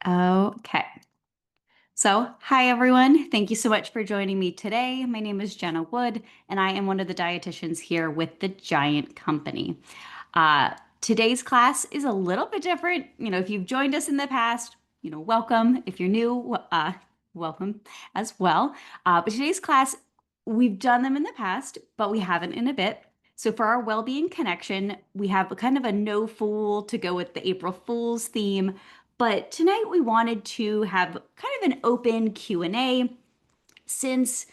Okay. So, hi everyone. Thank you so much for joining me today. My name is Jenna Wood, and I am one of the dietitians here with the Giant Company. Uh, Today's class is a little bit different. If you've joined us in the past, welcome. If you're new, welcome as well. But today's class, we've done them in the past, but we haven't in a bit. So for our well-being connection, we have a kind of a no fool to go with the April Fool's theme. But tonight we wanted to have kind of an open Q&A since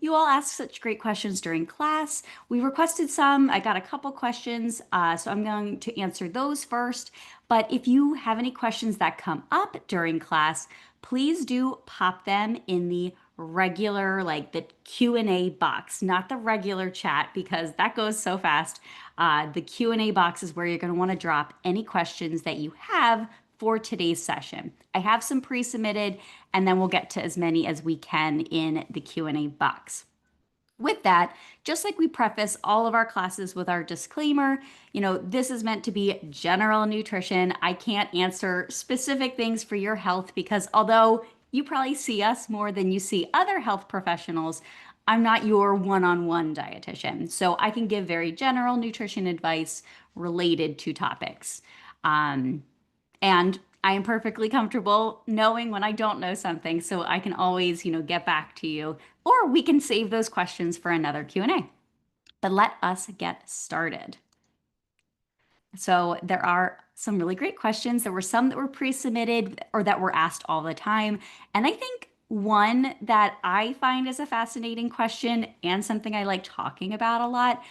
you all asked such great questions during class. We requested some. I got a couple questions, so I'm going to answer those first. But if you have any questions that come up during class, please do pop them in the regular, like the Q&A box, not the regular chat, because that goes so fast. The Q&A box is where you're going to want to drop any questions that you have for today's session. I have some pre-submitted, and then we'll get to as many as we can in the Q&A box. With that, just like we preface all of our classes with our disclaimer, this is meant to be general nutrition. I can't answer specific things for your health because although you probably see us more than you see other health professionals, I'm not your one-on-one dietitian. So I can give very general nutrition advice related to topics. And I am perfectly comfortable knowing when I don't know something, so I can always, get back to you, or we can save those questions for another Q&A. But let us get started. So there are some really great questions. There were some that were pre-submitted or that were asked all the time. And I think one that I find is a fascinating question and something I like talking about a lot.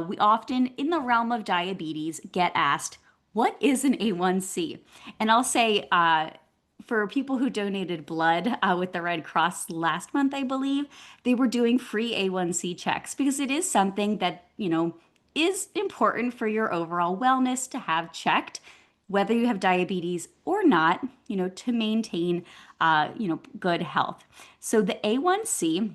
We often, in the realm of diabetes, get asked, what is an A1C? And I'll say, for people who donated blood with the Red Cross last month, I believe, they were doing free A1C checks because it is something that, is important for your overall wellness to have checked, whether you have diabetes or not, to maintain, good health. So the A1C,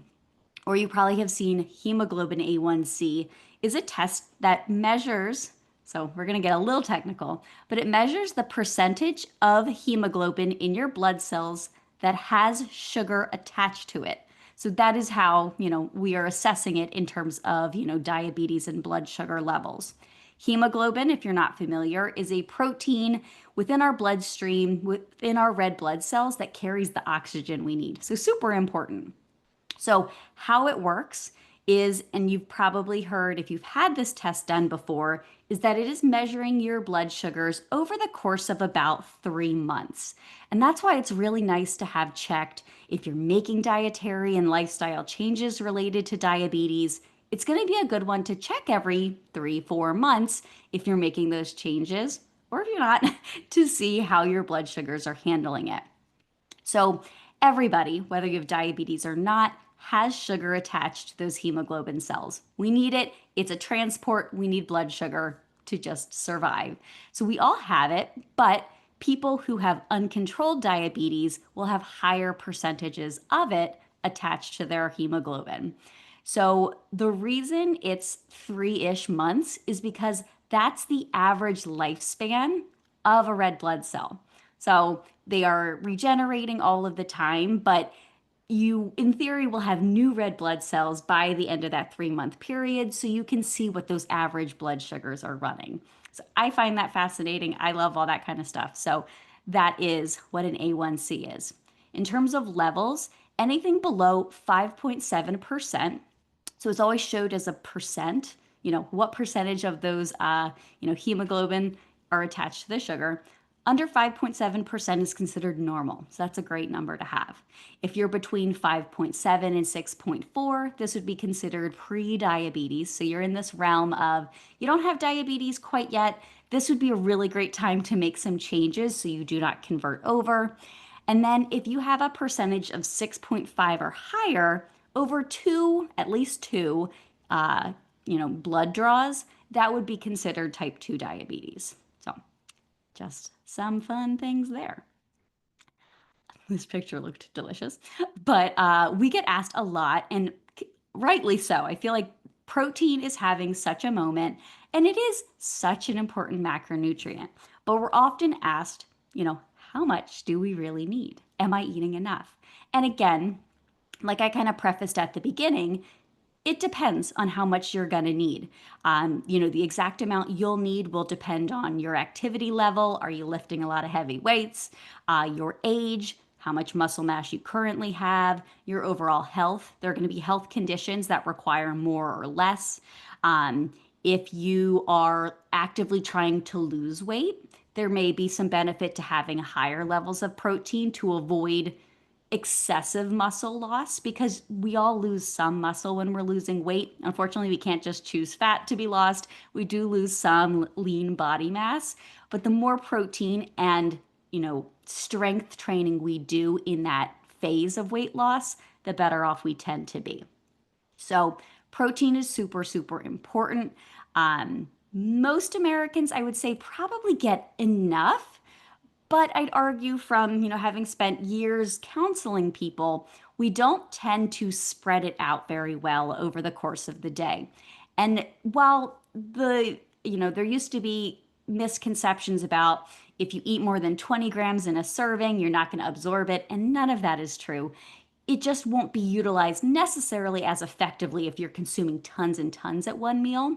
or you probably have seen hemoglobin A1C, is a test that measures, so we're going to get a little technical, but it measures the percentage of hemoglobin in your blood cells that has sugar attached to it. So that is how, we are assessing it in terms of, diabetes and blood sugar levels. Hemoglobin, if you're not familiar, is a protein within our bloodstream, within our red blood cells that carries the oxygen we need. So super important. So how it works is, and you've probably heard if you've had this test done before, is that it is measuring your blood sugars over the course of about 3 months. And that's why it's really nice to have checked if you're making dietary and lifestyle changes related to diabetes. It's going to be a good one to check every 3-4 months if you're making those changes, or if you're not, to see how your blood sugars are handling it. So everybody, whether you have diabetes or not, has sugar attached to those hemoglobin cells. We need it. It's a transport. We need blood sugar to just survive. So we all have it, but people who have uncontrolled diabetes will have higher percentages of it attached to their hemoglobin. So the reason it's 3-ish months is because that's the average lifespan of a red blood cell. So they are regenerating all of the time, but you, in theory, will have new red blood cells by the end of that 3-month period, so you can see what those average blood sugars are running. So I find that fascinating. I love all that kind of stuff. So that is what an A1C is. In terms of levels, anything below 5.7%, so it's always showed as a percent, what percentage of those, hemoglobin are attached to the sugar. Under 5.7% is considered normal. So that's a great number to have. If you're between 5.7 and 6.4, this would be considered pre-diabetes. So you're in this realm of you don't have diabetes quite yet. This would be a really great time to make some changes so you do not convert over. And then if you have a percentage of 6.5 or higher, over two, at least two, blood draws, that would be considered type 2 diabetes. So just some fun things there. This picture looked delicious. But we get asked a lot, and rightly so. I feel like protein is having such a moment, and it is such an important macronutrient. But we're often asked, how much do we really need? Am I eating enough? And again, like I kind of prefaced at the beginning, it depends on how much you're going to need. The exact amount you'll need will depend on your activity level. Are you lifting a lot of heavy weights? Your age, how much muscle mass you currently have, your overall health. There are going to be health conditions that require more or less. Um, if you are actively trying to lose weight, there may be some benefit to having higher levels of protein to avoid excessive muscle loss because we all lose some muscle when we're losing weight. Unfortunately, we can't just choose fat to be lost. We do lose some lean body mass, but the more protein and, strength training we do in that phase of weight loss, the better off we tend to be. So, protein is super, super important. Most Americans, I would say, probably get enough, but I'd argue from, having spent years counseling people, we don't tend to spread it out very well over the course of the day. And while there used to be misconceptions about if you eat more than 20 grams in a serving, you're not going to absorb it, and none of that is true. It just won't be utilized necessarily as effectively if you're consuming tons and tons at one meal.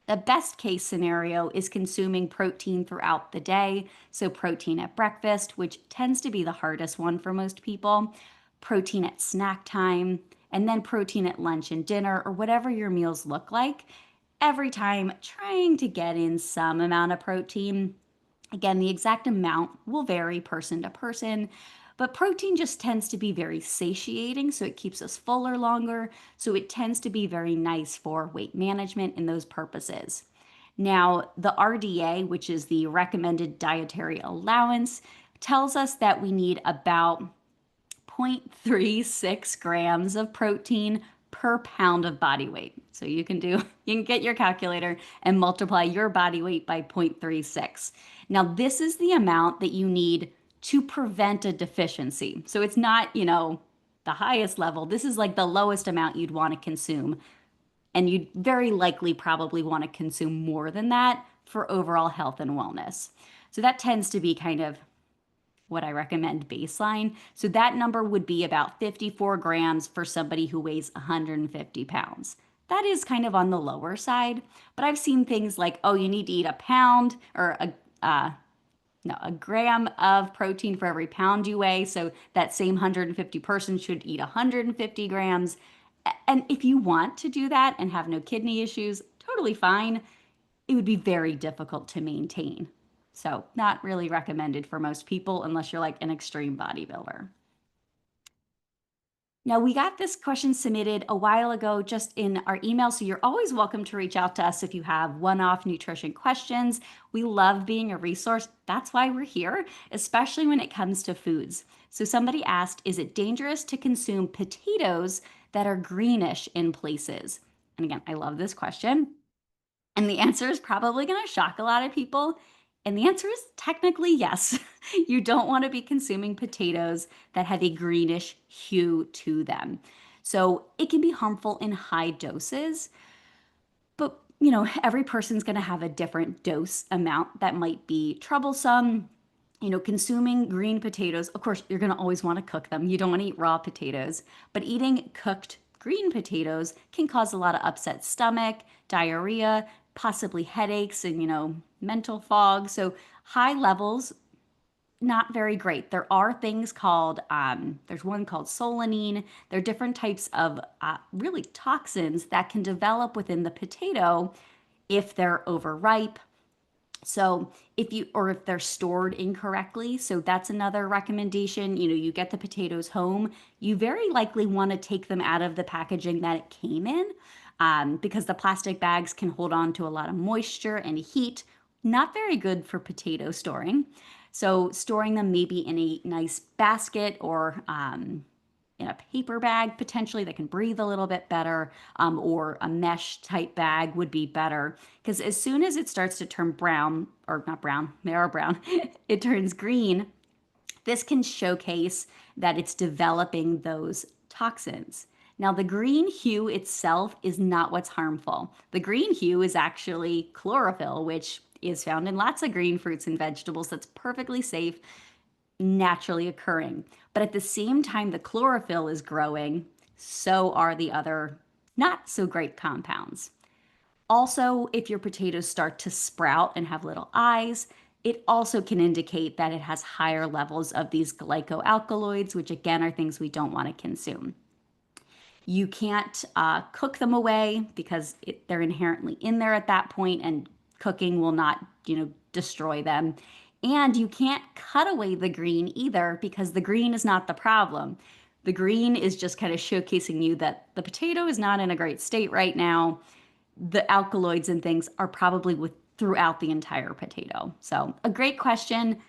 The best case scenario is consuming protein throughout the day. So, protein at breakfast, which tends to be the hardest one for most people, protein at snack time, and then protein at lunch and dinner, or whatever your meals look like. Every time, trying to get in some amount of protein. Again, the exact amount will vary person to person, but protein just tends to be very satiating, so it keeps us fuller longer. So it tends to be very nice for weight management and those purposes. Now, the RDA, which is the recommended dietary allowance, tells us that we need about 0.36 grams of protein per pound of body weight. So you can get your calculator and multiply your body weight by 0.36. Now, this is the amount that you need to prevent a deficiency. So it's not, the highest level. This is like the lowest amount you'd want to consume. And you'd very likely probably want to consume more than that for overall health and wellness. So that tends to be kind of what I recommend baseline. So that number would be about 54 grams for somebody who weighs 150 pounds. That is kind of on the lower side, but I've seen things like, oh, you need to eat a pound or a gram of protein for every pound you weigh. So that same 150 person should eat 150 grams. And if you want to do that and have no kidney issues, totally fine. It would be very difficult to maintain. So, not really recommended for most people unless you're like an extreme bodybuilder. Now, we got this question submitted a while ago just in our email, so you're always welcome to reach out to us if you have one-off nutrition questions. We love being a resource. That's why we're here, especially when it comes to foods. So somebody asked, is it dangerous to consume potatoes that are greenish in places? And again, I love this question. And the answer is probably going to shock a lot of people. And the answer is technically yes. You don't want to be consuming potatoes that have a greenish hue to them. So it can be harmful in high doses, but every person's going to have a different dose amount that might be troublesome. Consuming green potatoes, of course, you're going to always want to cook them. You don't want to eat raw potatoes, but eating cooked green potatoes can cause a lot of upset stomach, diarrhea, possibly headaches, and, mental fog. So high levels, not very great. There are things called, there's one called solanine. There are different types of really toxins that can develop within the potato if they're overripe. So if they're stored incorrectly, so that's another recommendation. You get the potatoes home, you very likely want to take them out of the packaging that it came in, because the plastic bags can hold on to a lot of moisture and heat. Not very good for potato storing. So storing them maybe in a nice basket or in a paper bag potentially that can breathe a little bit better, or a mesh type bag would be better, because as soon as it starts to turn brown, or not brown, they are brown, it turns green. This can showcase that it's developing those toxins. Now, the green hue itself is not what's harmful. The green hue is actually chlorophyll, which is found in lots of green fruits and vegetables. That's perfectly safe. naturally occurring. But at the same time, the chlorophyll is growing, so are the other not so great compounds. Also, if your potatoes start to sprout and have little eyes, it also can indicate that it has higher levels of these glycoalkaloids, which again are things we don't want to consume. You can't cook them away because they're inherently in there at that point, and cooking will not, destroy them. And you can't cut away the green either because the green is not the problem. The green is just kind of showcasing you that the potato is not in a great state right now. The alkaloids and things are probably throughout the entire potato. So, a great question.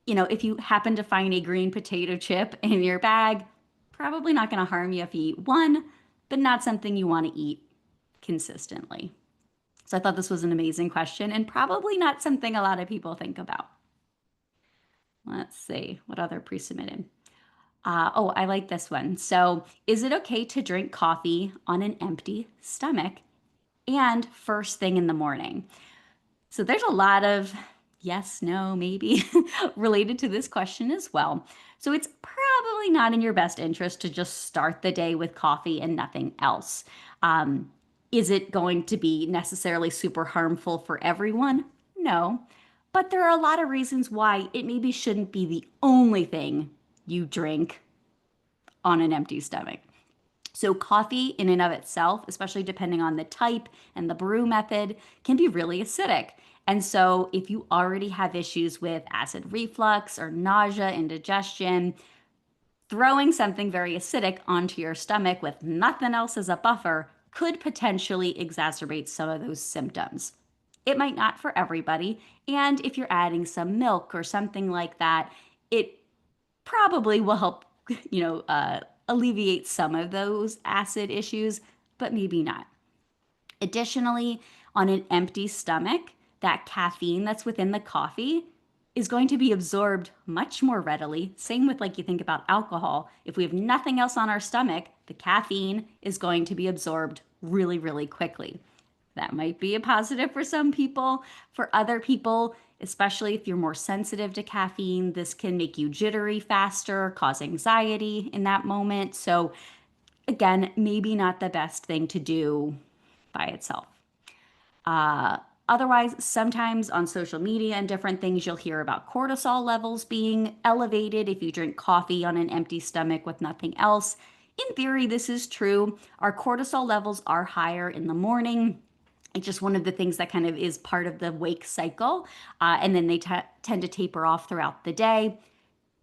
If you happen to find a green potato chip in your bag, probably not going to harm you if you eat one, but not something you want to eat consistently. So I thought this was an amazing question and probably not something a lot of people think about. Let's see what other pre-submitted. Oh, I like this one. So, is it okay to drink coffee on an empty stomach and first thing in the morning? So there's a lot of yes, no, maybe related to this question as well. So it's probably not in your best interest to just start the day with coffee and nothing else. Um, is it going to be necessarily super harmful for everyone? No. But there are a lot of reasons why it maybe shouldn't be the only thing you drink on an empty stomach. So, coffee in and of itself, especially depending on the type and the brew method, can be really acidic. And so, if you already have issues with acid reflux or nausea, indigestion, throwing something very acidic onto your stomach with nothing else as a buffer could potentially exacerbate some of those symptoms. It might not for everybody. And if you're adding some milk or something like that, it probably will help, alleviate some of those acid issues, but maybe not. Additionally, on an empty stomach, that caffeine that's within the coffee is going to be absorbed much more readily. Same with like you think about alcohol. If we have nothing else on our stomach, the caffeine is going to be absorbed really, really quickly. That might be a positive for some people. For other people, especially if you're more sensitive to caffeine, this can make you jittery faster, cause anxiety in that moment. So, again, maybe not the best thing to do by itself. Uh, Otherwise, sometimes on social media and different things, you'll hear about cortisol levels being elevated if you drink coffee on an empty stomach with nothing else. In theory, this is true. Our cortisol levels are higher in the morning. It's just one of the things that kind of is part of the wake cycle. And then they tend to taper off throughout the day.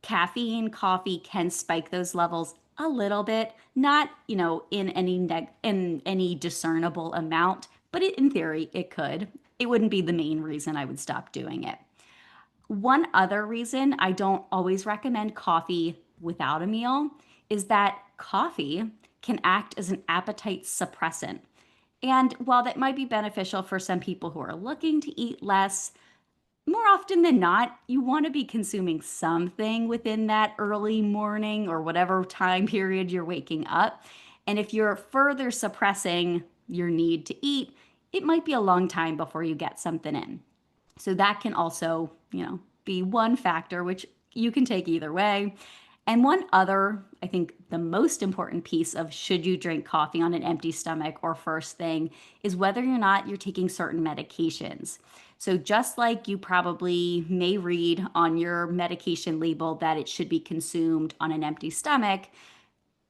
Caffeine, coffee can spike those levels a little bit, not, in any discernible amount, but in theory it could. It wouldn't be the main reason I would stop doing it. One other reason I don't always recommend coffee without a meal is that coffee can act as an appetite suppressant. And while that might be beneficial for some people who are looking to eat less, more often than not, you want to be consuming something within that early morning or whatever time period you're waking up. And if you're further suppressing your need to eat, it might be a long time before you get something in. So that can also, be one factor, which you can take either way. And one other, I think the most important piece of should you drink coffee on an empty stomach or first thing is whether or not you're taking certain medications. So just like you probably may read on your medication label that it should be consumed on an empty stomach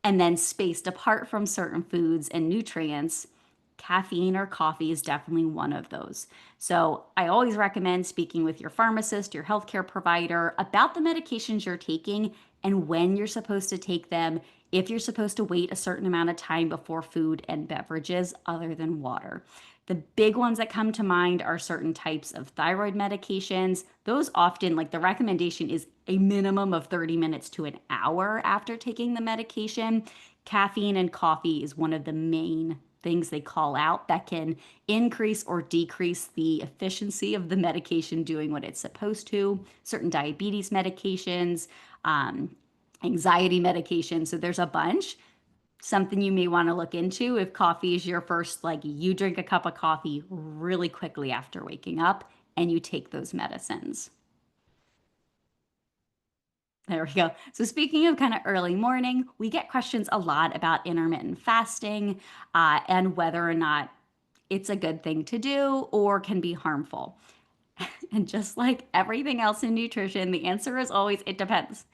and then spaced apart from certain foods and nutrients, caffeine or coffee is definitely one of those. So I always recommend speaking with your pharmacist, your healthcare provider about the medications you're taking and when you're supposed to take them, if you're supposed to wait a certain amount of time before food and beverages other than water. The big ones that come to mind are certain types of thyroid medications. Those often, like the recommendation is a minimum of 30 minutes to an hour after taking the medication. Caffeine and coffee is one of the main things they call out that can increase or decrease the efficiency of the medication doing what it's supposed to. Certain diabetes medications, anxiety medications. So there's a bunch. Something you may want to look into if coffee is your first, like you drink a cup of coffee really quickly after waking up and you take those medicines. There we go. So, speaking of kind of early morning, we get questions a lot about intermittent fasting and whether or not it's a good thing to do or can be harmful. And just like everything else in nutrition, the answer is always it depends.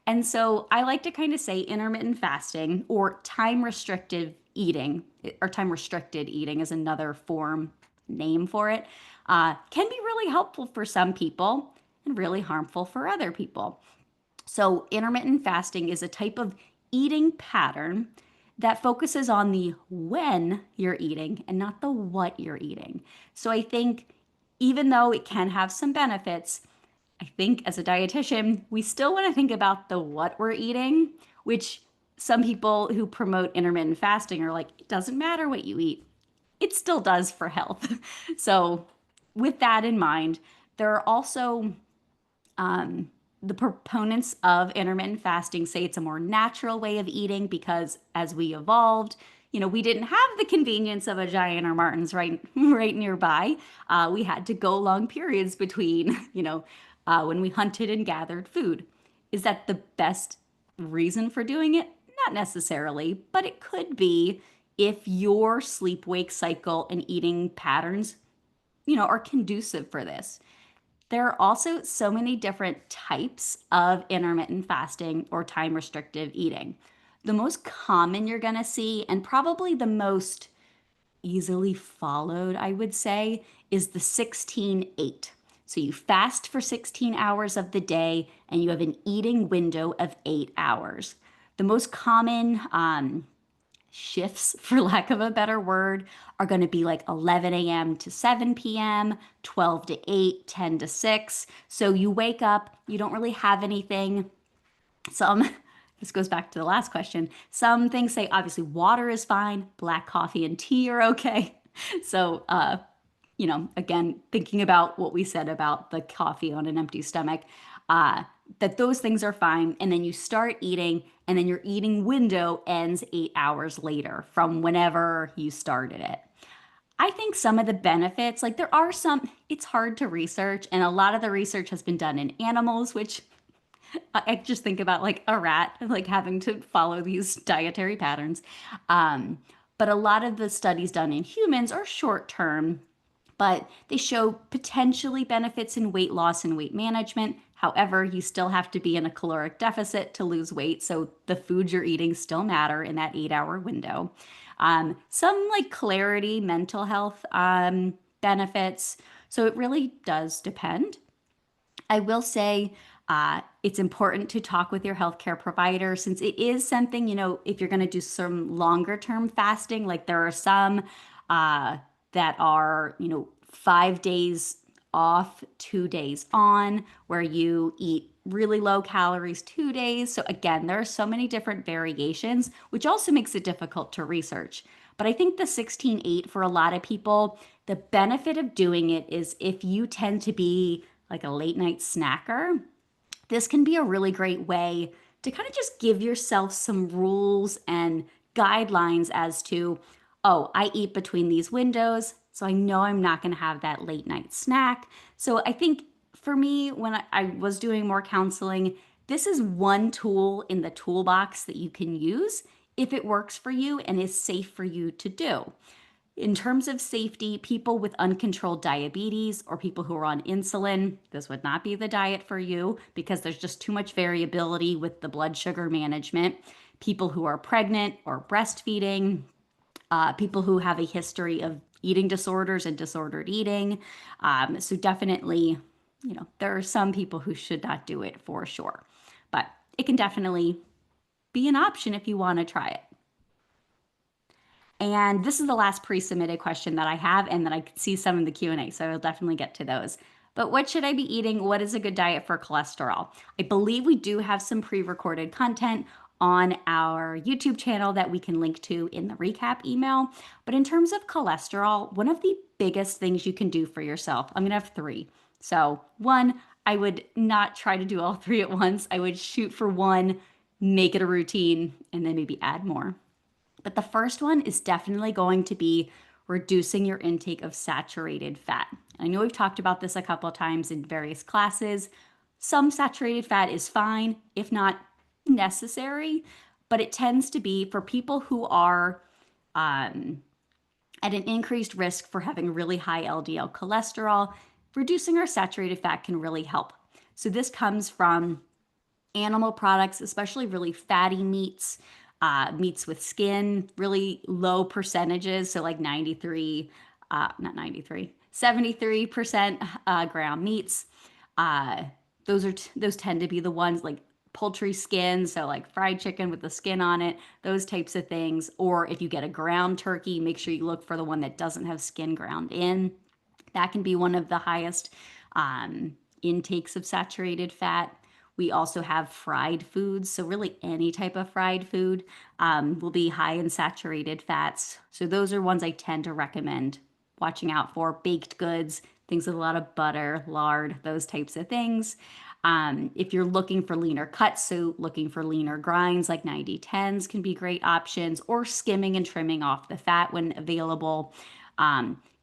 And so I like to kind of say intermittent fasting or time restricted eating, or time restricted eating is another form name for it, can be really helpful for some people and really harmful for other people. So, intermittent fasting is a type of eating pattern that focuses on the when you're eating and not the what you're eating. So, I think even though it can have some benefits, I think as a dietitian, we still want to think about the what we're eating, which some people who promote intermittent fasting are like, it doesn't matter what you eat, it still does for health. So, with that in mind, there are also the proponents of intermittent fasting say it's a more natural way of eating because as we evolved, we didn't have the convenience of a Giant or Martin's right nearby. We had to go long periods between, when we hunted and gathered food. Is that the best reason for doing it? Not necessarily, but it could be if your sleep wake cycle and eating patterns, are conducive for this. There are also so many different types of intermittent fasting or time restrictive eating. The most common you're going to see, and probably the most easily followed, I would say, is the 16-8. So you fast for 16 hours of the day and you have an eating window of 8 hours. The most common shifts, for lack of a better word, are going to be like 11 a.m. to 7 p.m., 12 to 8, 10 to 6. So you wake up, you don't really have anything. Some, this goes back to the last question. Some things say obviously water is fine, black coffee and tea are okay. So, again, thinking about what we said about the coffee on an empty stomach, uh, that those things are fine. And then you start eating, and then your eating window ends 8 hours later from whenever you started it. I think some of the benefits, like there are some, it's hard to research, and a lot of the research has been done in animals, which I just think about like a rat, like having to follow these dietary patterns. Um, but a lot of the studies done in humans are short term, but they show potentially benefits in weight loss and weight management. However, you still have to be in a caloric deficit to lose weight. So the foods you're eating still matter in that 8 hour window. Some like clarity, mental health benefits. So it really does depend. I will say it's important to talk with your healthcare provider since it is something, if you're going to do some longer term fasting, like there are some that are, 5 days off, 2 days on, where you eat really low calories 2 days. So, again, there are so many different variations, which also makes it difficult to research. But I think the 16-8 for a lot of people, the benefit of doing it is if you tend to be like a late night snacker, this can be a really great way to kind of just give yourself some rules and guidelines as to, oh, I eat between these windows, so I know I'm not going to have that late night snack. So I think for me, when I was doing more counseling, this is one tool in the toolbox that you can use if it works for you and is safe for you to do. In terms of safety, people with uncontrolled diabetes or people who are on insulin, this would not be the diet for you because there's just too much variability with the blood sugar management. People who are pregnant or breastfeeding, people who have a history of eating disorders and disordered eating. So definitely, there are some people who should not do it for sure, but it can definitely be an option if you want to try it. And this is the last pre-submitted question that I have, and then I can see some in the Q&A, so I'll definitely get to those. But what should I be eating? What is a good diet for cholesterol? I believe we do have some pre-recorded content on our YouTube channel that we can link to in the recap email. But in terms of cholesterol, one of the biggest things you can do for yourself, I'm gonna have three. So one, I would not try to do all three at once. I would shoot for one, make it a routine, and then maybe add more. But the first one is definitely going to be reducing your intake of saturated fat. I know we've talked about this a couple of times in various classes. Some saturated fat is fine, if not necessary, but it tends to be for people who are um, at an increased risk for having really high LDL cholesterol. Reducing our saturated fat can really help. So, this comes from animal products, especially really fatty meats, meats with skin, really low percentages. So, like 93, not 93, 73% ground meats. Uh, those tend to be the ones like poultry skin, so like fried chicken with the skin on it, those types of things. Or if you get a ground turkey, make sure you look for the one that doesn't have skin ground in. That can be one of the highest intakes of saturated fat. We also have fried foods. So, really, any type of fried food will be high in saturated fats. So, those are ones I tend to recommend watching out for. Baked goods, things with a lot of butter, lard, those types of things. If you're looking for leaner cuts, so looking for leaner grinds like 90/10s can be great options, or skimming and trimming off the fat when available.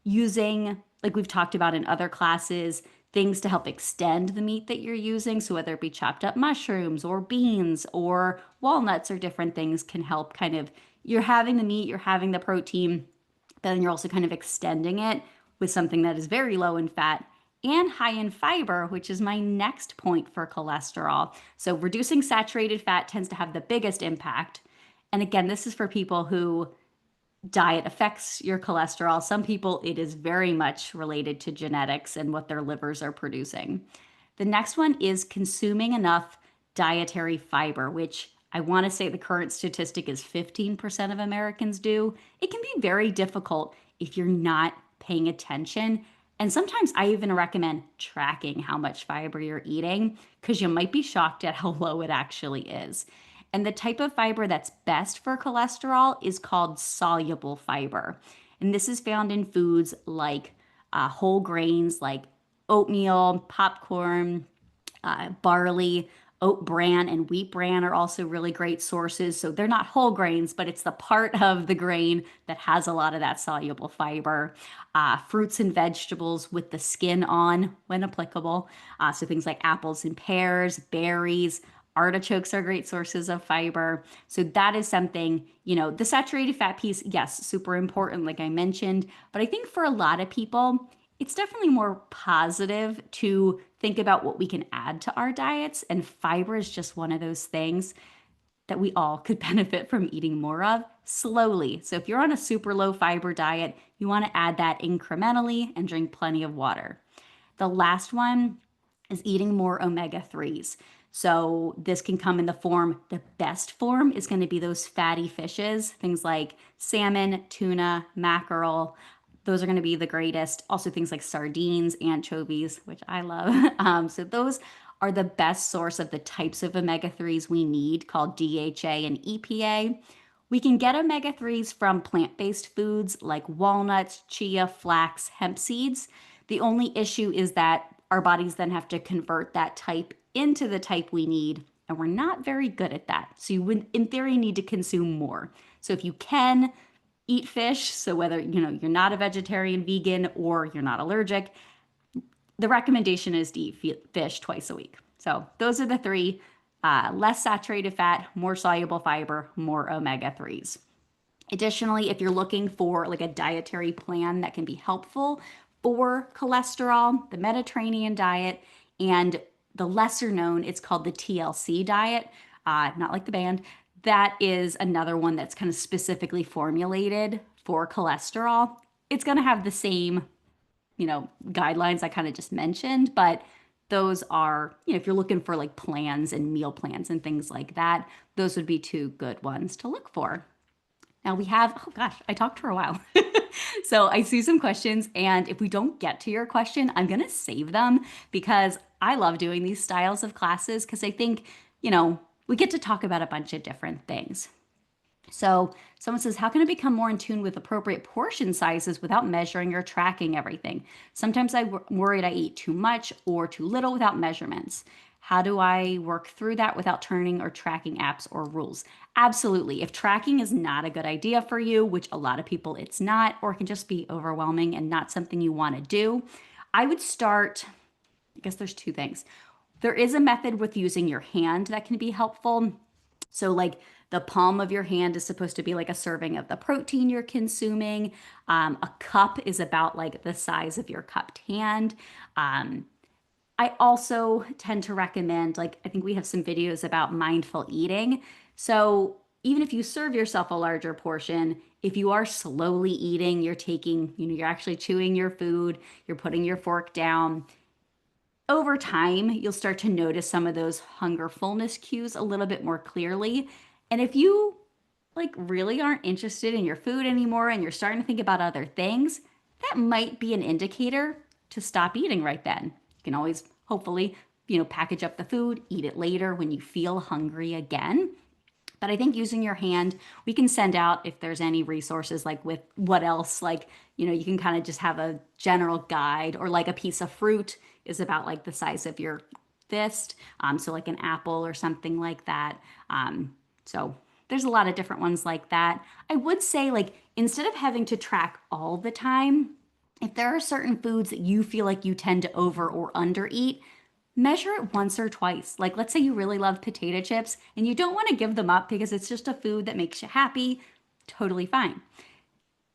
Using, like we've talked about in other classes, things to help extend the meat that you're using. So, whether it be chopped up mushrooms or beans or walnuts or different things can help kind of, you're having the meat, you're having the protein, but then you're also kind of extending it with something that is very low in fat and high in fiber, which is my next point for cholesterol. So, reducing saturated fat tends to have the biggest impact. And again, this is for people who diet affects your cholesterol. Some people, it is very much related to genetics and what their livers are producing. The next one is consuming enough dietary fiber, which I want to say the current statistic is 15% of Americans do. It can be very difficult if you're not paying attention. And sometimes I even recommend tracking how much fiber you're eating because you might be shocked at how low it actually is. And the type of fiber that's best for cholesterol is called soluble fiber. And this is found in foods like whole grains like oatmeal, popcorn, barley, oat bran, and wheat bran are also really great sources. So they're not whole grains, but it's the part of the grain that has a lot of that soluble fiber. Fruits and vegetables with the skin on when applicable. So things like apples and pears, berries. Artichokes are great sources of fiber. So that is something, the saturated fat piece, yes, super important, like I mentioned. But I think for a lot of people, it's definitely more positive to think about what we can add to our diets. And fiber is just one of those things that we all could benefit from eating more of slowly. So if you're on a super low fiber diet, you want to add that incrementally and drink plenty of water. The last one is eating more omega 3s. So this can come in the best form is going to be those fatty fishes, things like salmon, tuna, mackerel. Those are going to be the greatest. Also, things like sardines, anchovies, which I love. So, those are the best source of the types of omega 3s we need, called DHA and EPA. We can get omega 3s from plant based foods like walnuts, chia, flax, hemp seeds. The only issue is that our bodies then have to convert that type into the type we need, and we're not very good at that. So, you would, in theory, need to consume more. So, if you can, eat fish. So whether you're not a vegetarian, vegan, or you're not allergic, the recommendation is to eat fish twice a week. So those are the three: less saturated fat, more soluble fiber, more omega 3s. Additionally, if you're looking for like a dietary plan that can be helpful for cholesterol, the Mediterranean diet, and the lesser known, it's called the TLC diet, not like the band. That is another one that's kind of specifically formulated for cholesterol. It's going to have the same, guidelines I kind of just mentioned, but those are, if you're looking for like plans and meal plans and things like that, those would be two good ones to look for. Now we have, oh gosh, I talked for a while. So I see some questions, and if we don't get to your question, I'm going to save them because I love doing these styles of classes because I think, we get to talk about a bunch of different things. So someone says, how can I become more in tune with appropriate portion sizes without measuring or tracking everything? Sometimes I'm worried I eat too much or too little without measurements. How do I work through that without turning or tracking apps or rules? Absolutely. If tracking is not a good idea for you, which a lot of people it's not, or it can just be overwhelming and not something you want to do, I would start, I guess there's two things. There is a method with using your hand that can be helpful. So, like the palm of your hand is supposed to be like a serving of the protein you're consuming. A cup is about like the size of your cupped hand. Um, I also tend to recommend, like, I think we have some videos about mindful eating. So, even if you serve yourself a larger portion, if you are slowly eating, you're taking, you're actually chewing your food, you're putting your fork down, over time, you'll start to notice some of those hunger fullness cues a little bit more clearly. And if you like really aren't interested in your food anymore and you're starting to think about other things, that might be an indicator to stop eating right then. You can always hopefully, package up the food, eat it later when you feel hungry again. But I think using your hand, we can send out if there's any resources like with what else, like, you can kind of just have a general guide or like a piece of fruit is about like the size of your fist. So like an apple or something like that. So there's a lot of different ones like that. I would say like instead of having to track all the time, if there are certain foods that you feel like you tend to over or under eat, measure it once or twice. Like, let's say you really love potato chips and you don't want to give them up because it's just a food that makes you happy. Totally fine.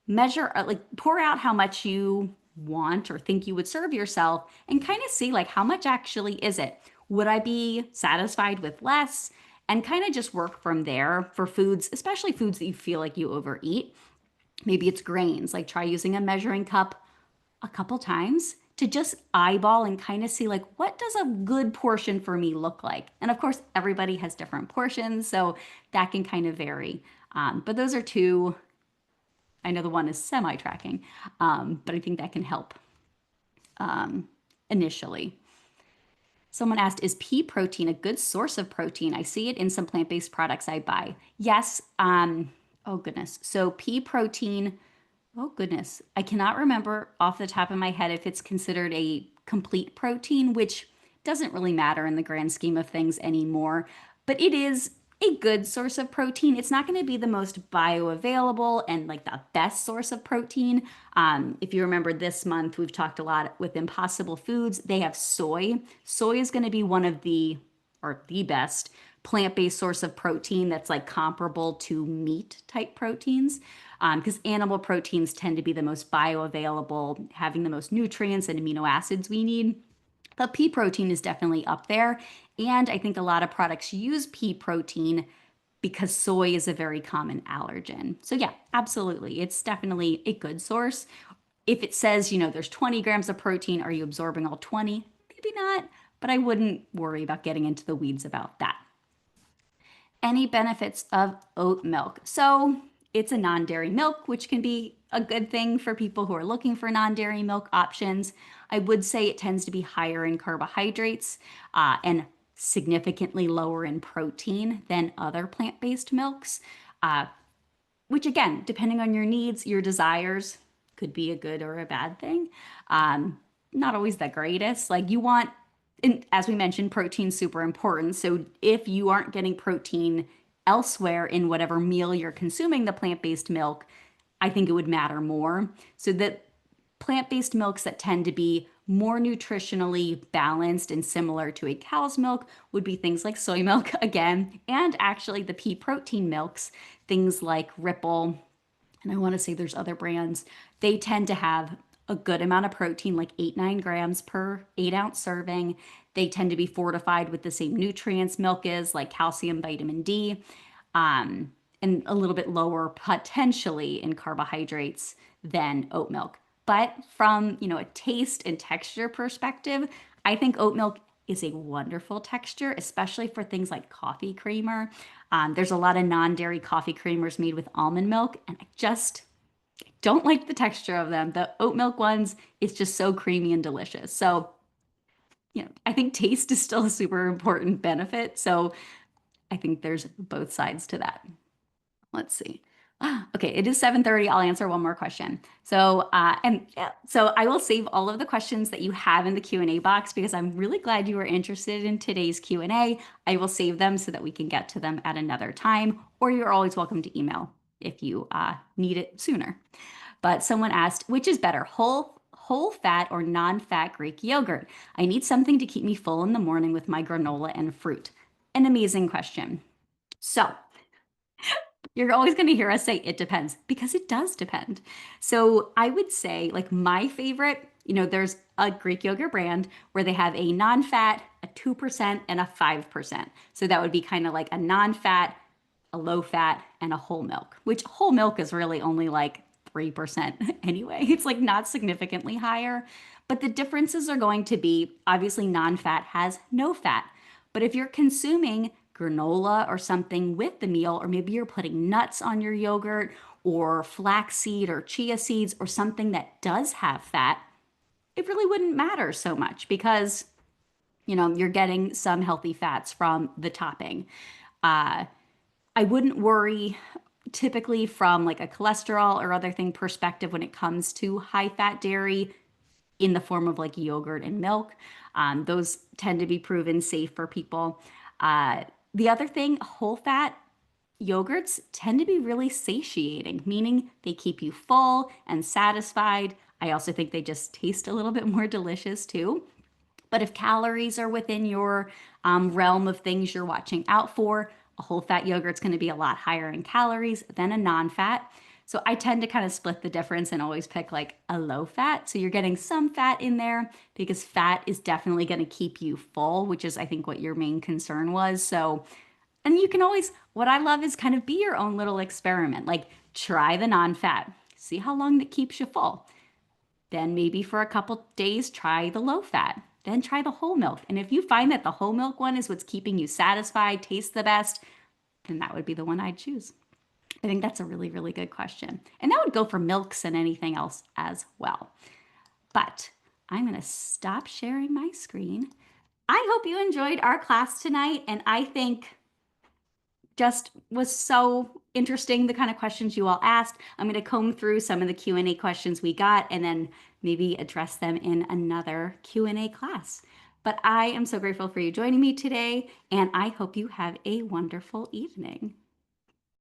Measure, like, pour out how much you want or think you would serve yourself and kind of see, like, how much actually is it? Would I be satisfied with less? And kind of just work from there for foods, especially foods that you feel like you overeat. Maybe it's grains, like try using a measuring cup a couple times to just eyeball and kind of see like what does a good portion for me look like. And of course everybody has different portions, so that can kind of vary. But those are two. I know the one is semi-tracking, but I think that can help initially. Someone asked, is pea protein a good source of protein? I see it in some plant-based products I buy. Yes. Oh goodness. So pea protein. Oh goodness. I cannot remember off the top of my head if it's considered a complete protein, which doesn't really matter in the grand scheme of things anymore, but it is a good source of protein. It's not going to be the most bioavailable and like the best source of protein. If you remember this month, we've talked a lot with Impossible Foods. They have soy. Soy is going to be one of the, or the best plant-based source of protein that's like comparable to meat type proteins, because animal proteins tend to be the most bioavailable, having the most nutrients and amino acids we need. But pea protein is definitely up there. And I think a lot of products use pea protein because soy is a very common allergen. So, yeah, absolutely. It's definitely a good source. If it says, there's 20 grams of protein, are you absorbing all 20? Maybe not, but I wouldn't worry about getting into the weeds about that. Any benefits of oat milk? So it's a non-dairy milk, which can be a good thing for people who are looking for non-dairy milk options. I would say it tends to be higher in carbohydrates and significantly lower in protein than other plant-based milks, which again, depending on your needs, your desires, could be a good or a bad thing. Not always the greatest. Like you want, and as we mentioned, protein's super important. So if you aren't getting protein elsewhere in whatever meal you're consuming the plant-based milk, I think it would matter more. So that plant-based milks that tend to be more nutritionally balanced and similar to a cow's milk would be things like soy milk again, and actually the pea protein milks, things like Ripple, and I want to say there's other brands, they tend to have a good amount of protein, like 8-9 grams per 8-ounce serving. They tend to be fortified with the same nutrients milk is, like calcium, vitamin D, and a little bit lower potentially in carbohydrates than oat milk. But from, a taste and texture perspective, I think oat milk is a wonderful texture, especially for things like coffee creamer. There's a lot of non-dairy coffee creamers made with almond milk, and I just don't like the texture of them. The oat milk ones, it's just so creamy and delicious. So, I think taste is still a super important benefit. So I think there's both sides to that. Let's see. Okay, it is 7:30. I'll answer one more question. So, and yeah, so I will save all of the questions that you have in the Q&A box because I'm really glad you were interested in today's Q&A. I will save them so that we can get to them at another time, or you're always welcome to email if you need it sooner. But someone asked, which is better, whole fat or non-fat Greek yogurt? I need something to keep me full in the morning with my granola and fruit. An amazing question. So, you're always going to hear us say it depends because it does depend. So I would say, like, my favorite, there's a Greek yogurt brand where they have a non fat, a 2%, and a 5%. So that would be kind of like a non fat, a low fat, and a whole milk, which whole milk is really only like 3% anyway. It's like not significantly higher. But the differences are going to be obviously non fat has no fat. But if you're consuming granola or something with the meal, or maybe you're putting nuts on your yogurt or flaxseed or chia seeds or something that does have fat, it really wouldn't matter so much because, you're getting some healthy fats from the topping. Uh, I wouldn't worry typically from like a cholesterol or other thing perspective when it comes to high fat dairy in the form of like yogurt and milk. Those tend to be proven safe for people. The other thing, whole fat yogurts tend to be really satiating, meaning they keep you full and satisfied. I also think they just taste a little bit more delicious too. But if calories are within your realm of things you're watching out for, a whole fat yogurt's going to be a lot higher in calories than a non fat. So I tend to kind of split the difference and always pick like a low fat. So you're getting some fat in there because fat is definitely going to keep you full, which is, I think, what your main concern was. So, and you can always, what I love is kind of be your own little experiment. Like try the non fat, see how long that keeps you full. Then maybe for a couple days, try the low fat. Then try the whole milk. And if you find that the whole milk one is what's keeping you satisfied, tastes the best, then that would be the one I'd choose. I think that's a really, really good question. And that would go for milks and anything else as well. But I'm going to stop sharing my screen. I hope you enjoyed our class tonight. And I think just was so interesting the kind of questions you all asked. I'm going to comb through some of the Q&A questions we got and then maybe address them in another Q&A class. But I am so grateful for you joining me today, and I hope you have a wonderful evening.